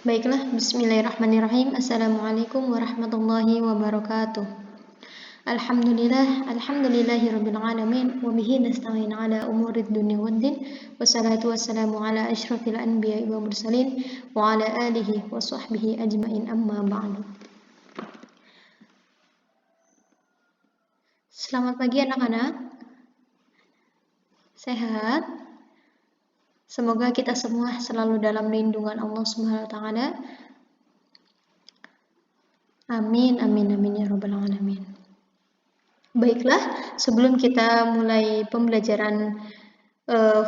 Baiklah, bismillahirrahmanirrahim. Assalamualaikum warahmatullahi wabarakatuh. Alhamdulillahirabbil alamin wa bihi nasta'in ala umurid dunya waddin. Wassalatu wassalamu ala asyrafil anbiya'i wa mursalin wa ala alihi wa sahbihi ajmain, amma ba'du. Selamat pagi anak-anak. Sehat? Semoga kita semua selalu dalam lindungan Allah Subhanahu wa taala. Amin amin amin ya rabbal alamin. Baiklah, sebelum kita mulai pembelajaran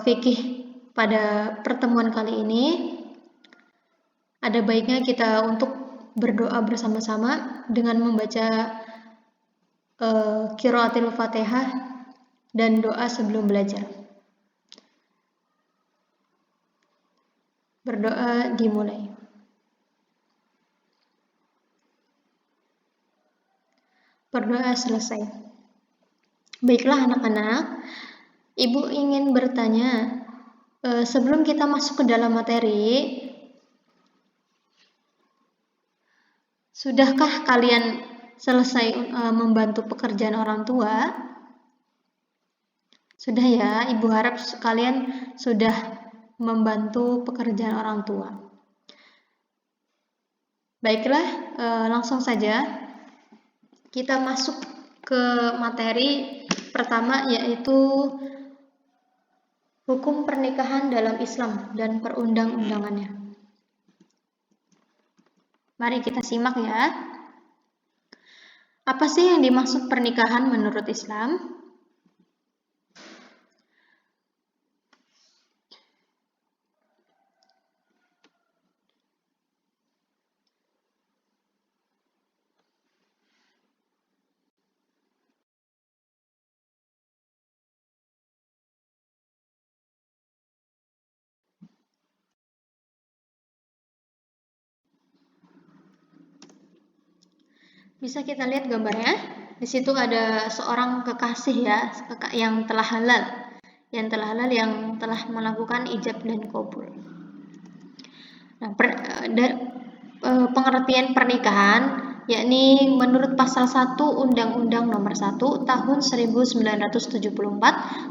fikih pada pertemuan kali ini, ada baiknya kita untuk berdoa bersama-sama dengan membaca qiraatil Fatihah dan doa sebelum belajar. Berdoa dimulai. Berdoa selesai. Baiklah anak-anak, Ibu ingin bertanya, sebelum kita masuk ke dalam materi, sudahkah kalian selesai membantu pekerjaan orang tua? Sudah ya, Ibu harap kalian sudah membantu pekerjaan orang tua. Baiklah, langsung saja kita masuk ke materi pertama, yaitu hukum pernikahan dalam Islam dan perundang-undangannya. Mari kita simak ya. Apa sih yang dimaksud pernikahan menurut Islam? Bisa kita lihat gambarnya. Di situ ada seorang kekasih ya, yang telah halal, yang telah melakukan ijab dan qabul. Nah, pengertian pernikahan yakni menurut pasal 1 Undang-Undang Nomor 1 Tahun 1974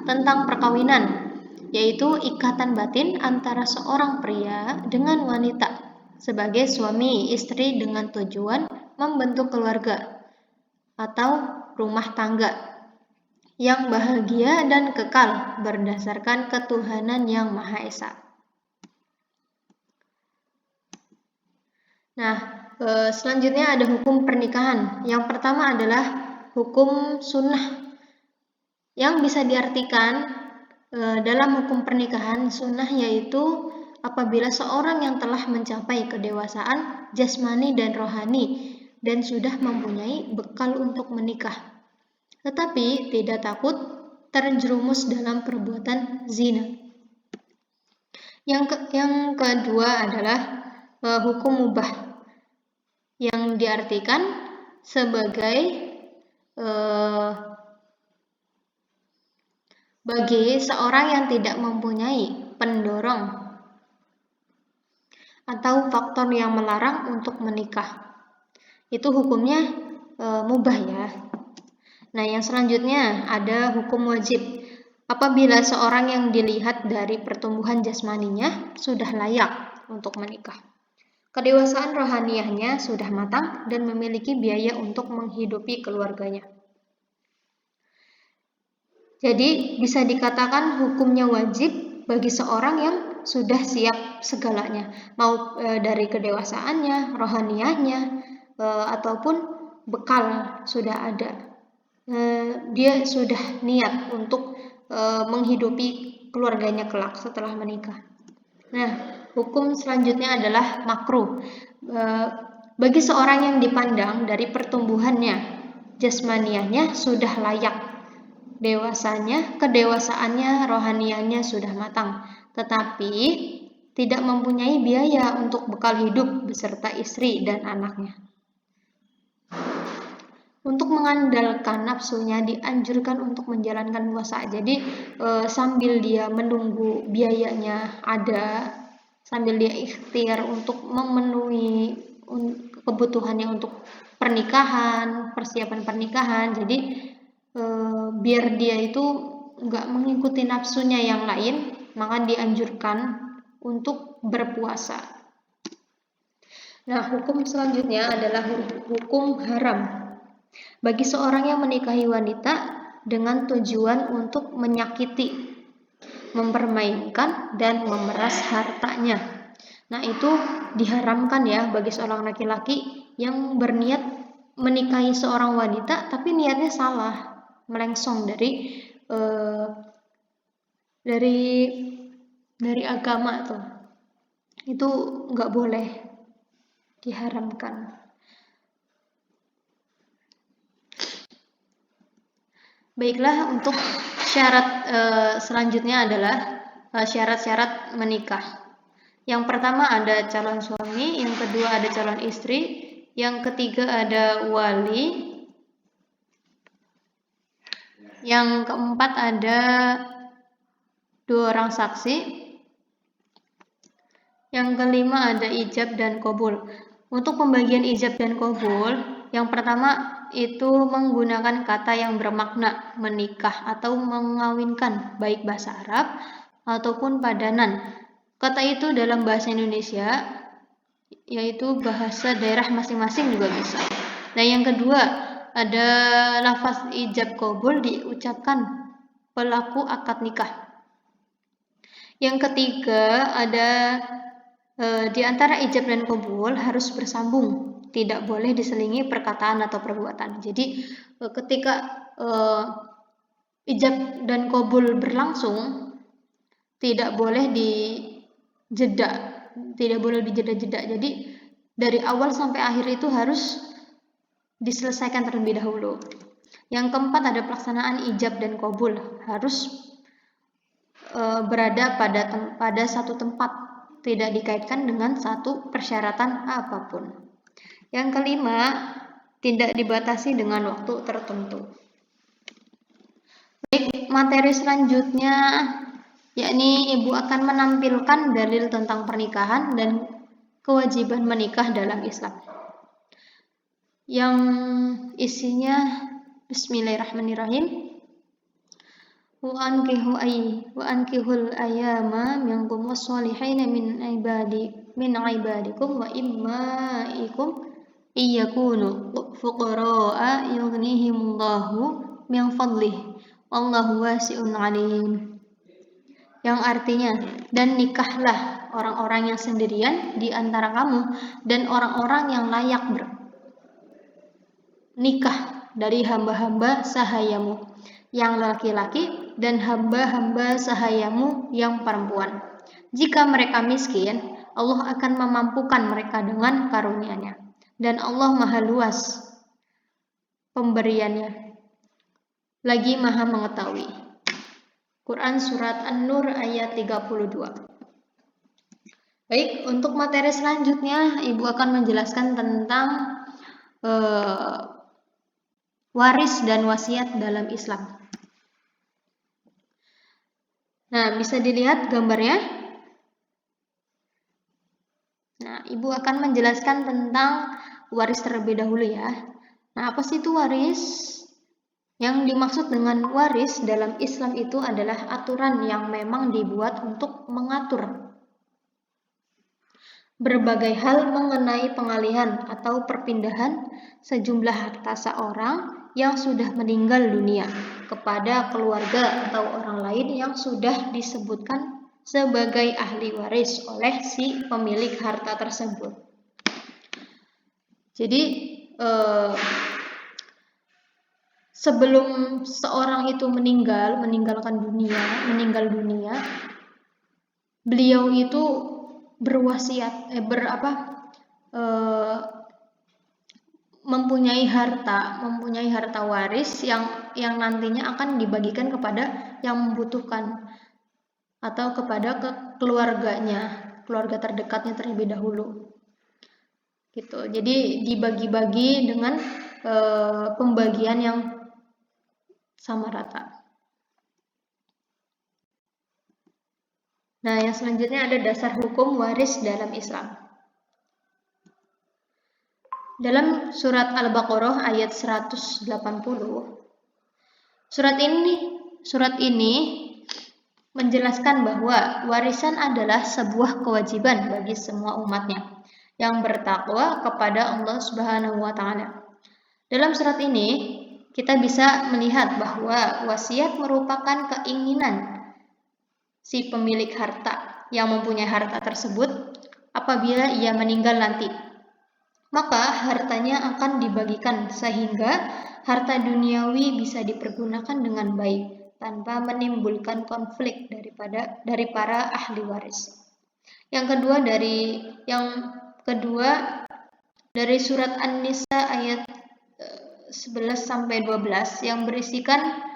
tentang perkawinan, yaitu ikatan batin antara seorang pria dengan wanita sebagai suami istri dengan tujuan membentuk keluarga atau rumah tangga yang bahagia dan kekal berdasarkan ketuhanan yang Maha Esa. Nah, selanjutnya ada hukum pernikahan. Yang pertama adalah hukum sunnah, yang bisa diartikan dalam hukum pernikahan sunnah yaitu apabila seorang yang telah mencapai kedewasaan jasmani dan rohani dan sudah mempunyai bekal untuk menikah, tetapi tidak takut terjerumus dalam perbuatan zina. Yang kedua adalah hukum mubah, yang diartikan sebagai bagi seorang yang tidak mempunyai pendorong atau faktor yang melarang untuk menikah. Itu hukumnya mubah ya. Nah, yang selanjutnya ada hukum wajib. Apabila seorang yang dilihat dari pertumbuhan jasmaninya sudah layak untuk menikah, kedewasaan rohaniahnya sudah matang dan memiliki biaya untuk menghidupi keluarganya. Jadi bisa dikatakan hukumnya wajib bagi seorang yang sudah siap segalanya, mau dari kedewasaannya, rohaniahnya, ataupun bekal sudah ada. Dia sudah niat untuk menghidupi keluarganya kelak setelah menikah. Nah, hukum selanjutnya adalah makruh. Bagi seorang yang dipandang dari pertumbuhannya, jasmaniahnya sudah layak, kedewasaannya, rohaniannya sudah matang, tetapi tidak mempunyai biaya untuk bekal hidup beserta istri dan anaknya. Untuk mengandalkan nafsunya dianjurkan untuk menjalankan puasa. Jadi sambil dia menunggu biayanya ada, sambil dia ikhtiar untuk memenuhi kebutuhannya untuk pernikahan, persiapan pernikahan. Jadi biar dia itu nggak mengikuti nafsunya yang lain, maka dianjurkan untuk berpuasa. Nah, hukum selanjutnya adalah hukum haram bagi seorang yang menikahi wanita dengan tujuan untuk menyakiti, mempermainkan, dan memeras hartanya. Nah, itu diharamkan ya bagi seorang laki-laki yang berniat menikahi seorang wanita tapi niatnya salah, melengsong dari agama tuh. Itu nggak boleh, diharamkan. Baiklah, untuk syarat selanjutnya adalah syarat-syarat menikah. Yang pertama ada calon suami, yang kedua ada calon istri, yang ketiga ada wali, yang keempat ada 2 orang saksi, yang kelima ada ijab dan qabul. Untuk pembagian ijab dan qabul, yang pertama itu menggunakan kata yang bermakna menikah atau mengawinkan, baik bahasa Arab ataupun padanan. Kata itu dalam bahasa Indonesia, yaitu bahasa daerah masing-masing juga bisa. Nah, yang kedua ada lafaz ijab qabul diucapkan pelaku akad nikah. Yang ketiga ada di antara ijab dan qabul harus bersambung, tidak boleh diselingi perkataan atau perbuatan. Jadi ketika ijab dan qabul berlangsung, tidak boleh dijeda-jeda. Jadi dari awal sampai akhir itu harus diselesaikan terlebih dahulu. Yang keempat ada pelaksanaan ijab dan qabul, harus berada pada satu tempat, tidak dikaitkan dengan satu persyaratan apapun. Yang kelima, tidak dibatasi dengan waktu tertentu. Baik, materi selanjutnya yakni Ibu akan menampilkan dalil tentang pernikahan dan kewajiban menikah dalam Islam, yang isinya Bismillahirrahmanirrahim. Wa ankihul ayama minkum wasolihina min ibadikum wa immaikum iyakunu fuqara'a yughnihimullahu min fadlih wallahu wasi'un alim. Yang artinya, dan nikahlah orang-orang yang sendirian di antara kamu dan orang-orang yang layak nikah dari hamba-hamba sahayamu yang laki-laki dan hamba-hamba sahayamu yang perempuan. Jika mereka miskin, Allah akan memampukan mereka dengan karunia-Nya, dan Allah Maha Luas pemberiannya, lagi Maha mengetahui. Quran Surat An-Nur ayat 32. Baik, untuk materi selanjutnya Ibu akan menjelaskan tentang waris dan wasiat dalam Islam. Nah, bisa dilihat gambarnya. Nah, Ibu akan menjelaskan tentang waris terlebih dahulu ya. Nah, apa sih itu waris? Yang dimaksud dengan waris dalam Islam itu adalah aturan yang memang dibuat untuk mengatur berbagai hal mengenai pengalihan atau perpindahan sejumlah harta seorang yang sudah meninggal dunia kepada keluarga atau orang lain yang sudah disebutkan sebagai ahli waris oleh si pemilik harta tersebut. Jadi sebelum seorang itu meninggal dunia, beliau itu berwasiat mempunyai harta waris yang nantinya akan dibagikan kepada yang membutuhkan atau kepada keluarga terdekatnya terlebih dahulu. Gitu. Jadi dibagi-bagi dengan pembagian yang sama rata. Nah, yang selanjutnya ada dasar hukum waris dalam Islam. Dalam surat Al-Baqarah ayat 180, surat ini menjelaskan bahwa warisan adalah sebuah kewajiban bagi semua umatnya yang bertakwa kepada Allah Subhanahu wa taala. Dalam surat ini kita bisa melihat bahwa wasiat merupakan keinginan si pemilik harta yang mempunyai harta tersebut apabila ia meninggal nanti. Maka hartanya akan dibagikan sehingga harta duniawi bisa dipergunakan dengan baik tanpa menimbulkan konflik dari para ahli waris. Yang kedua dari surat An-Nisa ayat 11 sampai 12 yang berisikan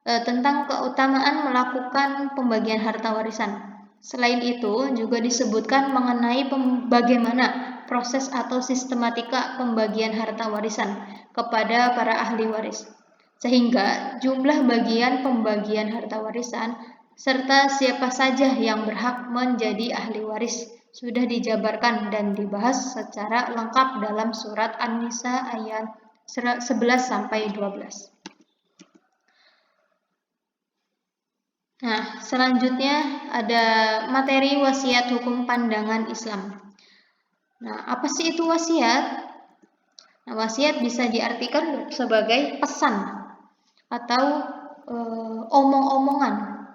tentang keutamaan melakukan pembagian harta warisan. Selain itu juga disebutkan mengenai bagaimana proses atau sistematika pembagian harta warisan kepada para ahli waris, sehingga jumlah bagian pembagian harta warisan serta siapa saja yang berhak menjadi ahli waris sudah dijabarkan dan dibahas secara lengkap dalam surat An-Nisa ayat 11 sampai 12. Nah, selanjutnya ada materi wasiat hukum pandangan Islam. Nah, apa sih itu wasiat? Nah, wasiat bisa diartikan sebagai pesan atau omong-omongan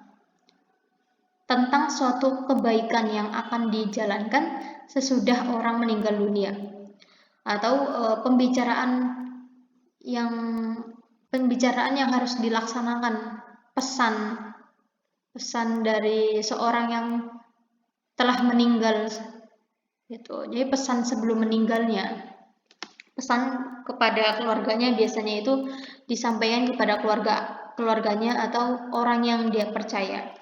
tentang suatu kebaikan yang akan dijalankan sesudah orang meninggal dunia, atau pembicaraan yang harus dilaksanakan, pesan dari seorang yang telah meninggal gitu. Jadi pesan sebelum meninggalnya, pesan kepada keluarganya biasanya itu disampaikan kepada keluarganya atau orang yang dia percaya.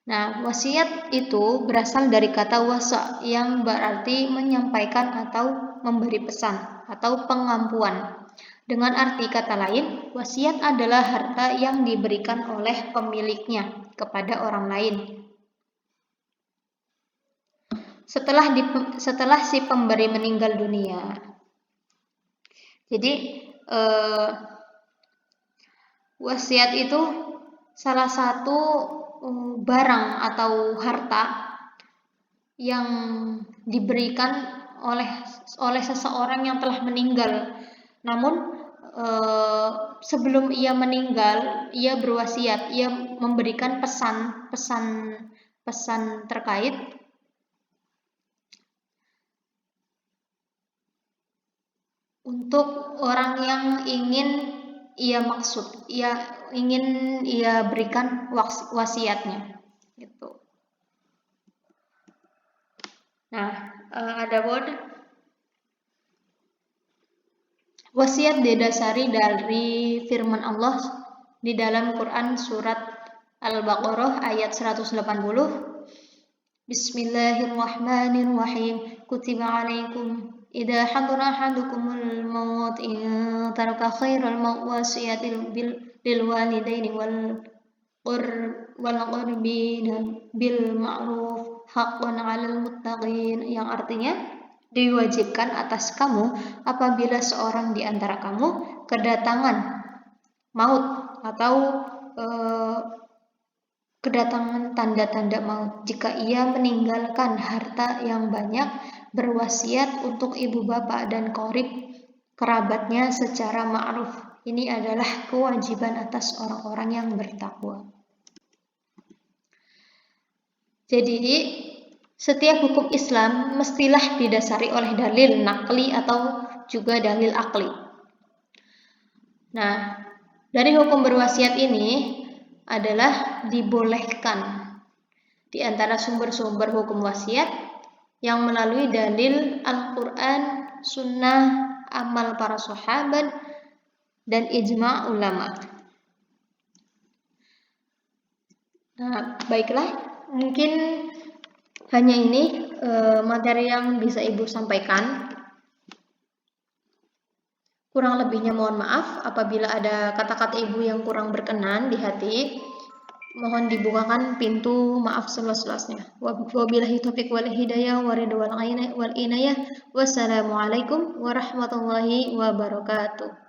Nah, wasiat itu berasal dari kata wasa yang berarti menyampaikan atau memberi pesan atau pengampuan. Dengan arti kata lain, wasiat adalah harta yang diberikan oleh pemiliknya kepada orang lain setelah si pemberi meninggal dunia. Jadi wasiat itu salah satu barang atau harta yang diberikan oleh seseorang yang telah meninggal. Namun sebelum ia meninggal, ia berwasiat, ia memberikan pesan terkait untuk orang yang ingin ia berikan wasiatnya gitu. Nah, ada wasiat didasari dari firman Allah di dalam Quran surat Al-Baqarah ayat 180. Bismillahirrahmanirrahim. Kutiba alaikum idza hadara ahadukumul maut in taraka khairal wasiyati lil walidaini wal qurbina bil ma'ruf haqqan 'alal muttaqin, yang artinya diwajibkan atas kamu apabila seorang di antara kamu kedatangan maut atau kedatangan tanda-tanda maut, jika ia meninggalkan harta yang banyak, berwasiat untuk ibu bapak dan qorib kerabatnya secara ma'ruf. Ini adalah kewajiban atas orang-orang yang bertakwa. Jadi setiap hukum Islam mestilah didasari oleh dalil naqli atau juga dalil akli. Nah, dari hukum berwasiat ini adalah dibolehkan di antara sumber-sumber hukum wasiat yang melalui dalil Al-Quran, Sunnah, amal para sahabat, dan ijma' ulama. Nah, baiklah, mungkin hanya ini materi yang bisa Ibu sampaikan. Kurang lebihnya mohon maaf apabila ada kata-kata Ibu yang kurang berkenan di hati. mohon dibukakan pintu maaf seluas-luasnya. Wabillahi taufiq wal hidayah wa ridwan wal inayah. Wassalamualaikum warahmatullahi wabarakatuh.